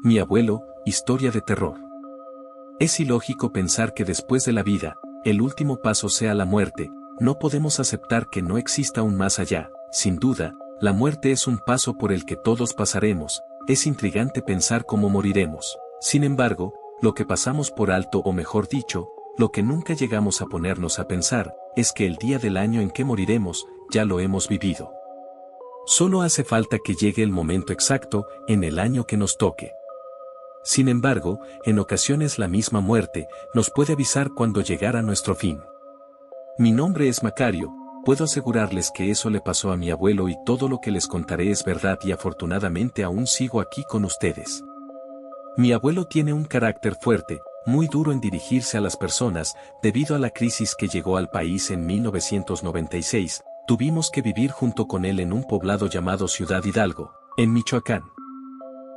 Mi abuelo, historia de terror. Es ilógico pensar que después de la vida, el último paso sea la muerte. No podemos aceptar que no exista un más allá. Sin duda, la muerte es un paso por el que todos pasaremos. Es intrigante pensar cómo moriremos. Sin embargo, lo que pasamos por alto, o mejor dicho, lo que nunca llegamos a ponernos a pensar, es que el día del año en que moriremos, ya lo hemos vivido. Solo hace falta que llegue el momento exacto, en el año que nos toque. Sin embargo, en ocasiones la misma muerte nos puede avisar cuando llegará nuestro fin. Mi nombre es Macario, puedo asegurarles que eso le pasó a mi abuelo y todo lo que les contaré es verdad y afortunadamente aún sigo aquí con ustedes. Mi abuelo tiene un carácter fuerte, muy duro en dirigirse a las personas, debido a la crisis que llegó al país en 1996, tuvimos que vivir junto con él en un poblado llamado Ciudad Hidalgo, en Michoacán.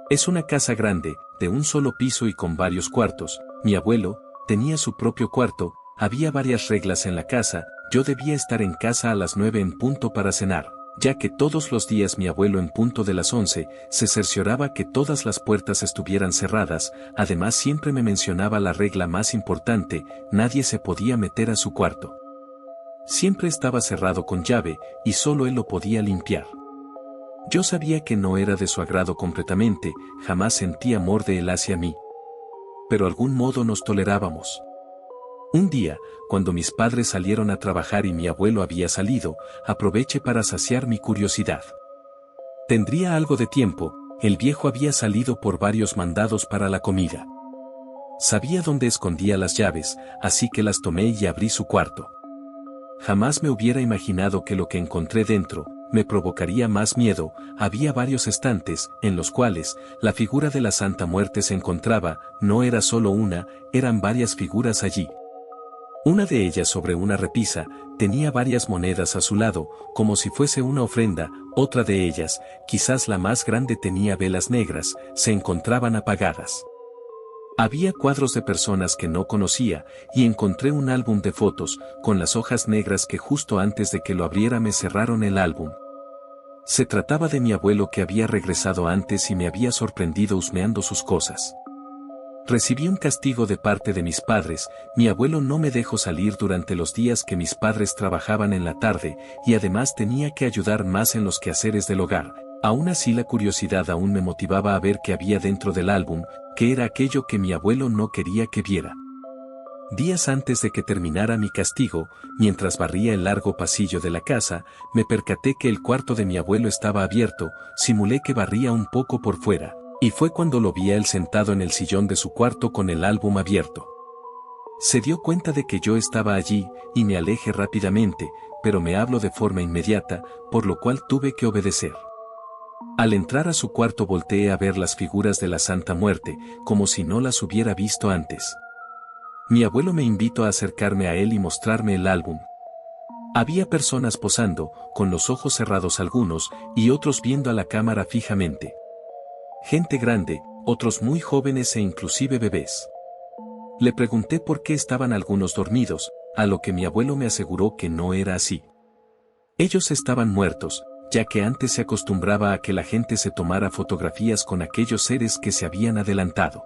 Es una casa grande, de un solo piso y con varios cuartos. Mi abuelo tenía su propio cuarto, había varias reglas en la casa, yo debía estar en casa a las 9 en punto para cenar, ya que todos los días mi abuelo en punto de las 11, se cercioraba que todas las puertas estuvieran cerradas, además siempre me mencionaba la regla más importante, nadie se podía meter a su cuarto. Siempre estaba cerrado con llave, y solo él lo podía limpiar. Yo sabía que no era de su agrado completamente, jamás sentí amor de él hacia mí. Pero algún modo nos tolerábamos. Un día, cuando mis padres salieron a trabajar y mi abuelo había salido, aproveché para saciar mi curiosidad. Tendría algo de tiempo, el viejo había salido por varios mandados para la comida. Sabía dónde escondía las llaves, así que las tomé y abrí su cuarto. Jamás me hubiera imaginado que lo que encontré dentro me provocaría más miedo. Había varios estantes, en los cuales la figura de la Santa Muerte se encontraba, no era solo una, eran varias figuras allí. Una de ellas sobre una repisa, tenía varias monedas a su lado, como si fuese una ofrenda, otra de ellas, quizás la más grande tenía velas negras, se encontraban apagadas. Había cuadros de personas que no conocía, y encontré un álbum de fotos, con las hojas negras que justo antes de que lo abriera me cerraron el álbum. Se trataba de mi abuelo que había regresado antes y me había sorprendido husmeando sus cosas. Recibí un castigo de parte de mis padres, mi abuelo no me dejó salir durante los días que mis padres trabajaban en la tarde, y además tenía que ayudar más en los quehaceres del hogar. Aún así la curiosidad aún me motivaba a ver qué había dentro del álbum, que era aquello que mi abuelo no quería que viera. Días antes de que terminara mi castigo, mientras barría el largo pasillo de la casa, me percaté que el cuarto de mi abuelo estaba abierto, simulé que barría un poco por fuera, y fue cuando lo vi a él sentado en el sillón de su cuarto con el álbum abierto. Se dio cuenta de que yo estaba allí, y me alejé rápidamente, pero me habló de forma inmediata, por lo cual tuve que obedecer. Al entrar a su cuarto volteé a ver las figuras de la Santa Muerte, como si no las hubiera visto antes. Mi abuelo me invitó a acercarme a él y mostrarme el álbum. Había personas posando, con los ojos cerrados algunos, y otros viendo a la cámara fijamente. Gente grande, otros muy jóvenes e inclusive bebés. Le pregunté por qué estaban algunos dormidos, a lo que mi abuelo me aseguró que no era así. Ellos estaban muertos, ya que antes se acostumbraba a que la gente se tomara fotografías con aquellos seres que se habían adelantado.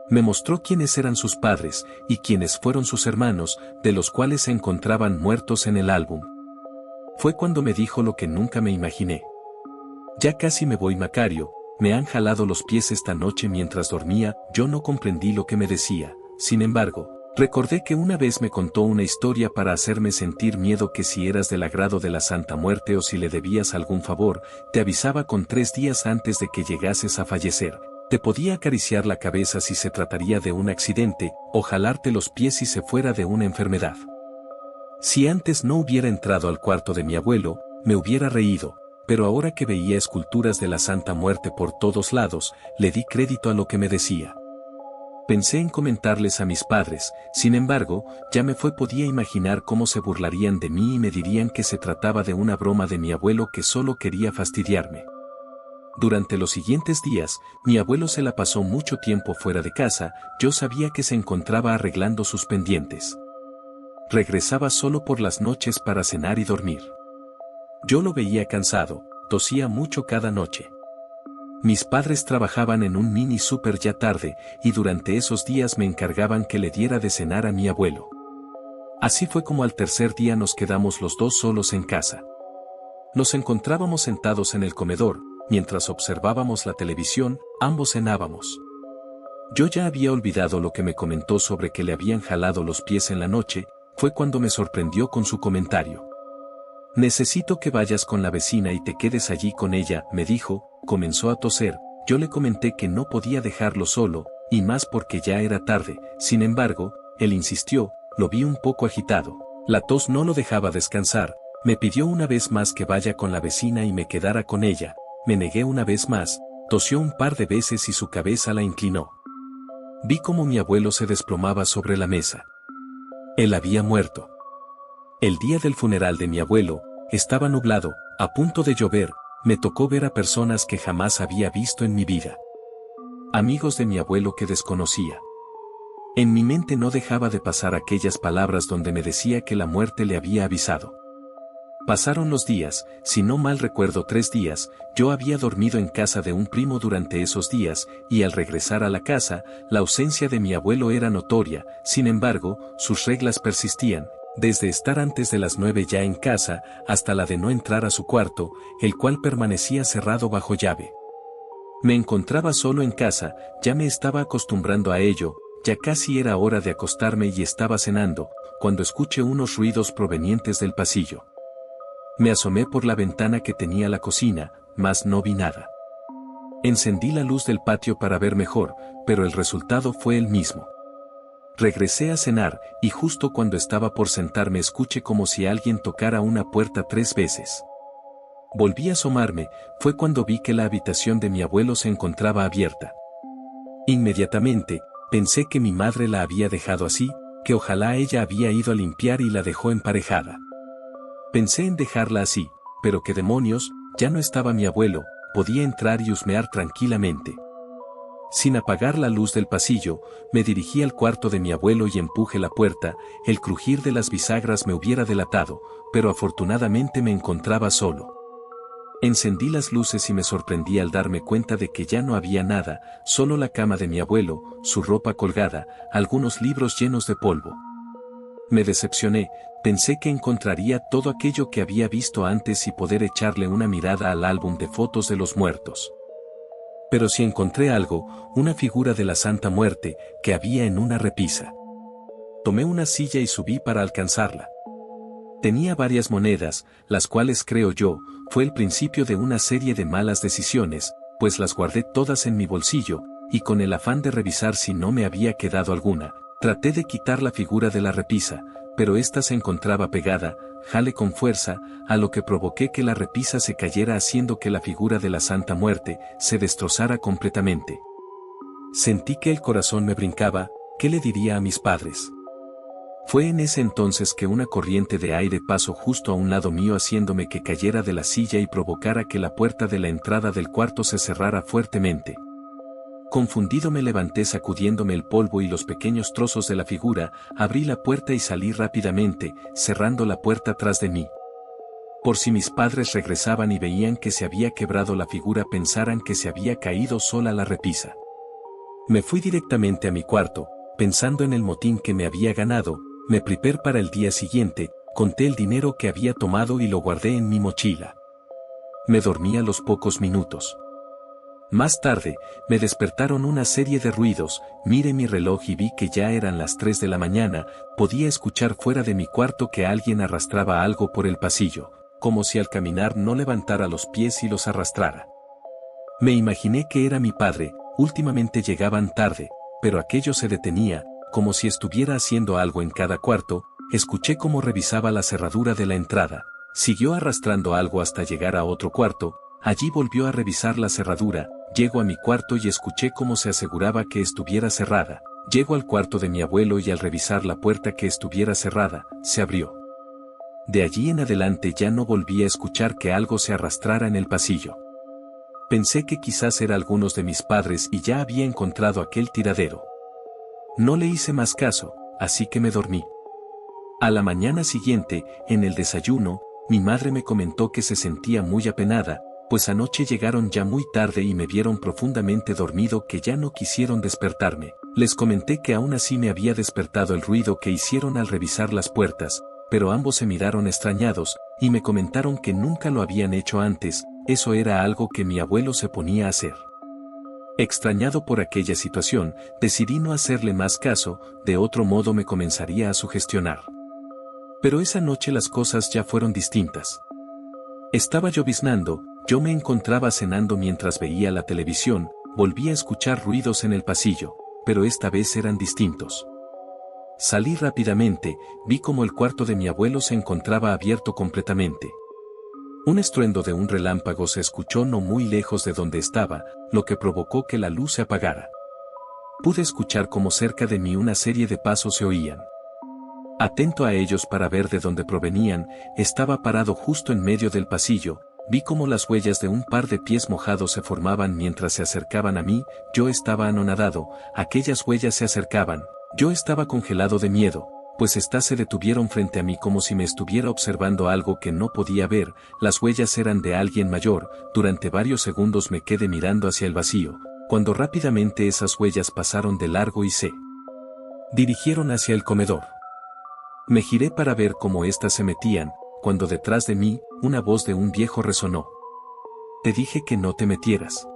Me mostró quiénes eran sus padres, y quiénes fueron sus hermanos, de los cuales se encontraban muertos en el álbum. Fue cuando me dijo lo que nunca me imaginé. Ya casi me voy, Macario, me han jalado los pies esta noche mientras dormía. Yo no comprendí lo que me decía, sin embargo, recordé que una vez me contó una historia para hacerme sentir miedo, que si eras del agrado de la Santa Muerte o si le debías algún favor, te avisaba con 3 días antes de que llegases a fallecer. Te podía acariciar la cabeza si se trataría de un accidente, o jalarte los pies si se fuera de una enfermedad. Si antes no hubiera entrado al cuarto de mi abuelo, me hubiera reído, pero ahora que veía esculturas de la Santa Muerte por todos lados, le di crédito a lo que me decía. Pensé en comentarles a mis padres, sin embargo, ya me podía imaginar cómo se burlarían de mí y me dirían que se trataba de una broma de mi abuelo que solo quería fastidiarme. Durante los siguientes días, mi abuelo se la pasó mucho tiempo fuera de casa, yo sabía que se encontraba arreglando sus pendientes. Regresaba solo por las noches para cenar y dormir. Yo lo veía cansado, tosía mucho cada noche. Mis padres trabajaban en un mini súper ya tarde, y durante esos días me encargaban que le diera de cenar a mi abuelo. Así fue como al tercer día nos quedamos los dos solos en casa. Nos encontrábamos sentados en el comedor, mientras observábamos la televisión, ambos cenábamos. Yo ya había olvidado lo que me comentó sobre que le habían jalado los pies en la noche, fue cuando me sorprendió con su comentario. Necesito que vayas con la vecina y te quedes allí con ella, me dijo, comenzó a toser, yo le comenté que no podía dejarlo solo, y más porque ya era tarde, sin embargo, él insistió, lo vi un poco agitado, la tos no lo dejaba descansar, me pidió una vez más que vaya con la vecina y me quedara con ella, me negué una vez más, tosió un par de veces y su cabeza la inclinó. Vi cómo mi abuelo se desplomaba sobre la mesa. Él había muerto. El día del funeral de mi abuelo, estaba nublado, a punto de llover, me tocó ver a personas que jamás había visto en mi vida. Amigos de mi abuelo que desconocía. En mi mente no dejaba de pasar aquellas palabras donde me decía que la muerte le había avisado. Pasaron los días, si no mal recuerdo 3 días, yo había dormido en casa de un primo durante esos días, y al regresar a la casa, la ausencia de mi abuelo era notoria, sin embargo, sus reglas persistían, desde estar antes de las 9 ya en casa, hasta la de no entrar a su cuarto, el cual permanecía cerrado bajo llave. Me encontraba solo en casa, ya me estaba acostumbrando a ello, ya casi era hora de acostarme y estaba cenando, cuando escuché unos ruidos provenientes del pasillo. Me asomé por la ventana que tenía la cocina, mas no vi nada. Encendí la luz del patio para ver mejor, pero el resultado fue el mismo. Regresé a cenar, y justo cuando estaba por sentarme escuché como si alguien tocara una puerta 3 veces. Volví a asomarme, fue cuando vi que la habitación de mi abuelo se encontraba abierta. Inmediatamente, pensé que mi madre la había dejado así, que ojalá ella había ido a limpiar y la dejó emparejada. Pensé en dejarla así, pero qué demonios, ya no estaba mi abuelo, podía entrar y husmear tranquilamente. Sin apagar la luz del pasillo, me dirigí al cuarto de mi abuelo y empujé la puerta, el crujir de las bisagras me hubiera delatado, pero afortunadamente me encontraba solo. Encendí las luces y me sorprendí al darme cuenta de que ya no había nada, solo la cama de mi abuelo, su ropa colgada, algunos libros llenos de polvo. Me decepcioné, pensé que encontraría todo aquello que había visto antes y poder echarle una mirada al álbum de fotos de los muertos. Pero si encontré algo, una figura de la Santa Muerte, que había en una repisa. Tomé una silla y subí para alcanzarla. Tenía varias monedas, las cuales creo yo, fue el principio de una serie de malas decisiones, pues las guardé todas en mi bolsillo, y con el afán de revisar si no me había quedado alguna, traté de quitar la figura de la repisa, pero ésta se encontraba pegada, jalé con fuerza, a lo que provoqué que la repisa se cayera haciendo que la figura de la Santa Muerte se destrozara completamente. Sentí que el corazón me brincaba, ¿qué le diría a mis padres? Fue en ese entonces que una corriente de aire pasó justo a un lado mío haciéndome que cayera de la silla y provocara que la puerta de la entrada del cuarto se cerrara fuertemente. Confundido me levanté sacudiéndome el polvo y los pequeños trozos de la figura, abrí la puerta y salí rápidamente, cerrando la puerta tras de mí. Por si mis padres regresaban y veían que se había quebrado la figura pensaran que se había caído sola la repisa. Me fui directamente a mi cuarto, pensando en el motín que me había ganado, me preparé para el día siguiente, conté el dinero que había tomado y lo guardé en mi mochila. Me dormí a los pocos minutos. Más tarde, me despertaron una serie de ruidos, miré mi reloj y vi que ya eran las 3 de la mañana, podía escuchar fuera de mi cuarto que alguien arrastraba algo por el pasillo, como si al caminar no levantara los pies y los arrastrara. Me imaginé que era mi padre, últimamente llegaban tarde, pero aquello se detenía, como si estuviera haciendo algo en cada cuarto, escuché cómo revisaba la cerradura de la entrada, siguió arrastrando algo hasta llegar a otro cuarto, allí volvió a revisar la cerradura, llego a mi cuarto y escuché cómo se aseguraba que estuviera cerrada, llego al cuarto de mi abuelo y al revisar la puerta que estuviera cerrada, se abrió. De allí en adelante ya no volví a escuchar que algo se arrastrara en el pasillo. Pensé que quizás era algunos de mis padres y ya había encontrado aquel tiradero. No le hice más caso, así que me dormí. A la mañana siguiente, en el desayuno, mi madre me comentó que se sentía muy apenada, pues anoche llegaron ya muy tarde y me vieron profundamente dormido que ya no quisieron despertarme. Les comenté que aún así me había despertado el ruido que hicieron al revisar las puertas, pero ambos se miraron extrañados, y me comentaron que nunca lo habían hecho antes, eso era algo que mi abuelo se ponía a hacer. Extrañado por aquella situación, decidí no hacerle más caso, de otro modo me comenzaría a sugestionar. Pero esa noche las cosas ya fueron distintas. Estaba lloviznando, yo me encontraba cenando mientras veía la televisión, volví a escuchar ruidos en el pasillo, pero esta vez eran distintos. Salí rápidamente, vi como el cuarto de mi abuelo se encontraba abierto completamente. Un estruendo de un relámpago se escuchó no muy lejos de donde estaba, lo que provocó que la luz se apagara. Pude escuchar como cerca de mí una serie de pasos se oían. Atento a ellos para ver de dónde provenían, estaba parado justo en medio del pasillo, vi como las huellas de un par de pies mojados se formaban mientras se acercaban a mí, yo estaba anonadado, aquellas huellas se acercaban, yo estaba congelado de miedo, pues éstas se detuvieron frente a mí como si me estuviera observando algo que no podía ver, las huellas eran de alguien mayor, durante varios segundos me quedé mirando hacia el vacío, cuando rápidamente esas huellas pasaron de largo y se dirigieron hacia el comedor. Me giré para ver cómo éstas se metían, cuando detrás de mí, una voz de un viejo resonó. Te dije que no te metieras.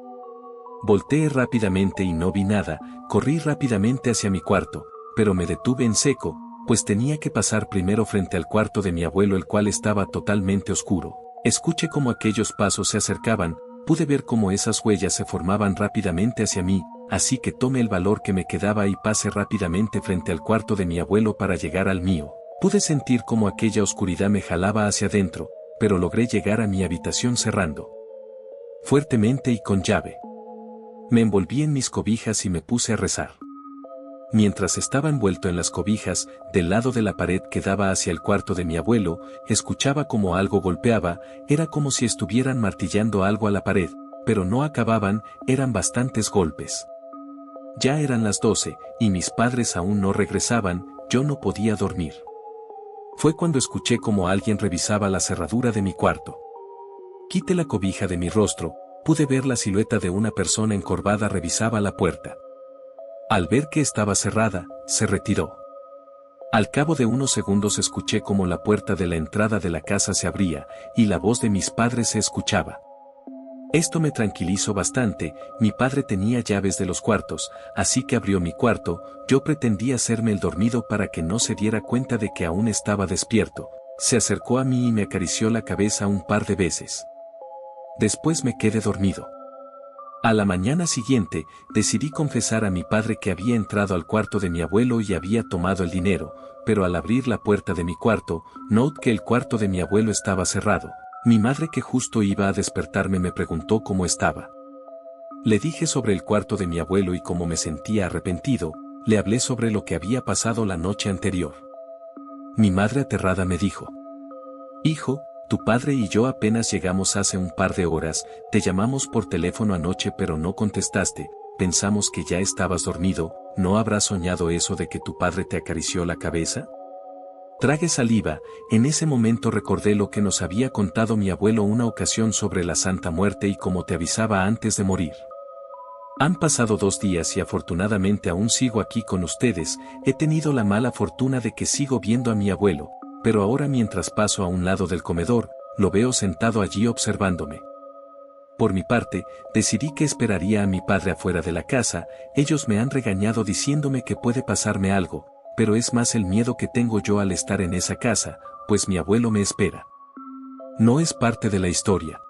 Volteé rápidamente y no vi nada, corrí rápidamente hacia mi cuarto, pero me detuve en seco, pues tenía que pasar primero frente al cuarto de mi abuelo el cual estaba totalmente oscuro. Escuché cómo aquellos pasos se acercaban, pude ver cómo esas huellas se formaban rápidamente hacia mí, así que tomé el valor que me quedaba y pasé rápidamente frente al cuarto de mi abuelo para llegar al mío. Pude sentir cómo aquella oscuridad me jalaba hacia adentro, pero logré llegar a mi habitación cerrando fuertemente y con llave. Me envolví en mis cobijas y me puse a rezar. Mientras estaba envuelto en las cobijas, del lado de la pared que daba hacia el cuarto de mi abuelo, escuchaba como algo golpeaba, era como si estuvieran martillando algo a la pared, pero no acababan, eran bastantes golpes. Ya eran las 12, y mis padres aún no regresaban, yo no podía dormir. Fue cuando escuché como alguien revisaba la cerradura de mi cuarto. Quité la cobija de mi rostro, pude ver la silueta de una persona encorvada revisaba la puerta. Al ver que estaba cerrada, se retiró. Al cabo de unos segundos escuché como la puerta de la entrada de la casa se abría, y la voz de mis padres se escuchaba. Esto me tranquilizó bastante, mi padre tenía llaves de los cuartos, así que abrió mi cuarto, yo pretendí hacerme el dormido para que no se diera cuenta de que aún estaba despierto, se acercó a mí y me acarició la cabeza un par de veces. Después me quedé dormido. A la mañana siguiente, decidí confesar a mi padre que había entrado al cuarto de mi abuelo y había tomado el dinero, pero al abrir la puerta de mi cuarto, noté que el cuarto de mi abuelo estaba cerrado. Mi madre que justo iba a despertarme me preguntó cómo estaba. Le dije sobre el cuarto de mi abuelo y cómo me sentía arrepentido, le hablé sobre lo que había pasado la noche anterior. Mi madre aterrada me dijo: Hijo, tu padre y yo apenas llegamos hace un par de horas, te llamamos por teléfono anoche pero no contestaste, pensamos que ya estabas dormido, ¿no habrás soñado eso de que tu padre te acarició la cabeza? Tragué saliva, en ese momento recordé lo que nos había contado mi abuelo una ocasión sobre la Santa Muerte y cómo te avisaba antes de morir. Han pasado 2 días y afortunadamente aún sigo aquí con ustedes, he tenido la mala fortuna de que sigo viendo a mi abuelo, pero ahora mientras paso a un lado del comedor, lo veo sentado allí observándome. Por mi parte, decidí que esperaría a mi padre afuera de la casa, ellos me han regañado diciéndome que puede pasarme algo, pero es más el miedo que tengo yo al estar en esa casa, pues mi abuelo me espera. No es parte de la historia.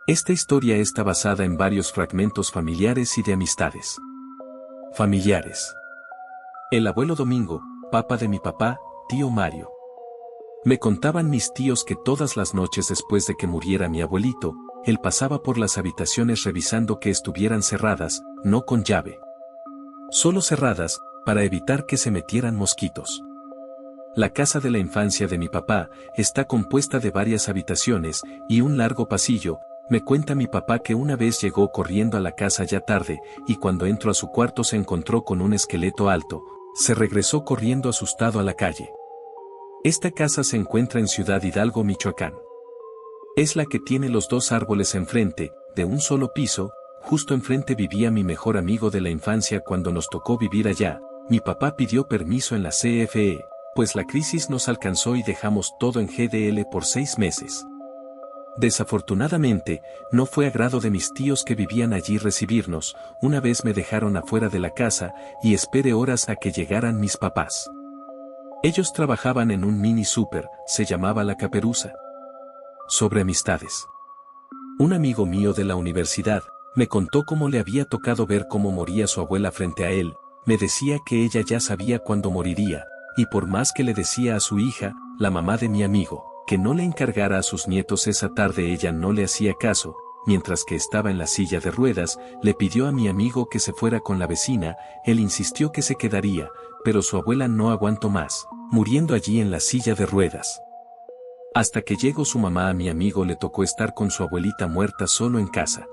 Esta historia está basada en varios fragmentos familiares y de amistades. Familiares. El abuelo Domingo, papá de mi papá, tío Mario. Me contaban mis tíos que todas las noches después de que muriera mi abuelito, él pasaba por las habitaciones revisando que estuvieran cerradas, no con llave. Solo cerradas, para evitar que se metieran mosquitos. La casa de la infancia de mi papá está compuesta de varias habitaciones y un largo pasillo. Me cuenta mi papá que una vez llegó corriendo a la casa ya tarde, y cuando entró a su cuarto se encontró con un esqueleto alto, se regresó corriendo asustado a la calle. Esta casa se encuentra en Ciudad Hidalgo, Michoacán. Es la que tiene los dos árboles enfrente, de un solo piso. Justo enfrente vivía mi mejor amigo de la infancia cuando nos tocó vivir allá. Mi papá pidió permiso en la CFE, pues la crisis nos alcanzó y dejamos todo en GDL por 6 meses. Desafortunadamente, no fue agrado de mis tíos que vivían allí recibirnos. Una vez me dejaron afuera de la casa y esperé horas a que llegaran mis papás. Ellos trabajaban en un mini súper, se llamaba La Caperuza. Sobre amistades. Un amigo mío de la universidad me contó cómo le había tocado ver cómo moría su abuela frente a él. Me decía que ella ya sabía cuándo moriría, y por más que le decía a su hija, la mamá de mi amigo, que no le encargara a sus nietos esa tarde, ella no le hacía caso. Mientras que estaba en la silla de ruedas, le pidió a mi amigo que se fuera con la vecina. Él insistió que se quedaría, pero su abuela no aguantó más, muriendo allí en la silla de ruedas. Hasta que llegó su mamá, a mi amigo le tocó estar con su abuelita muerta solo en casa.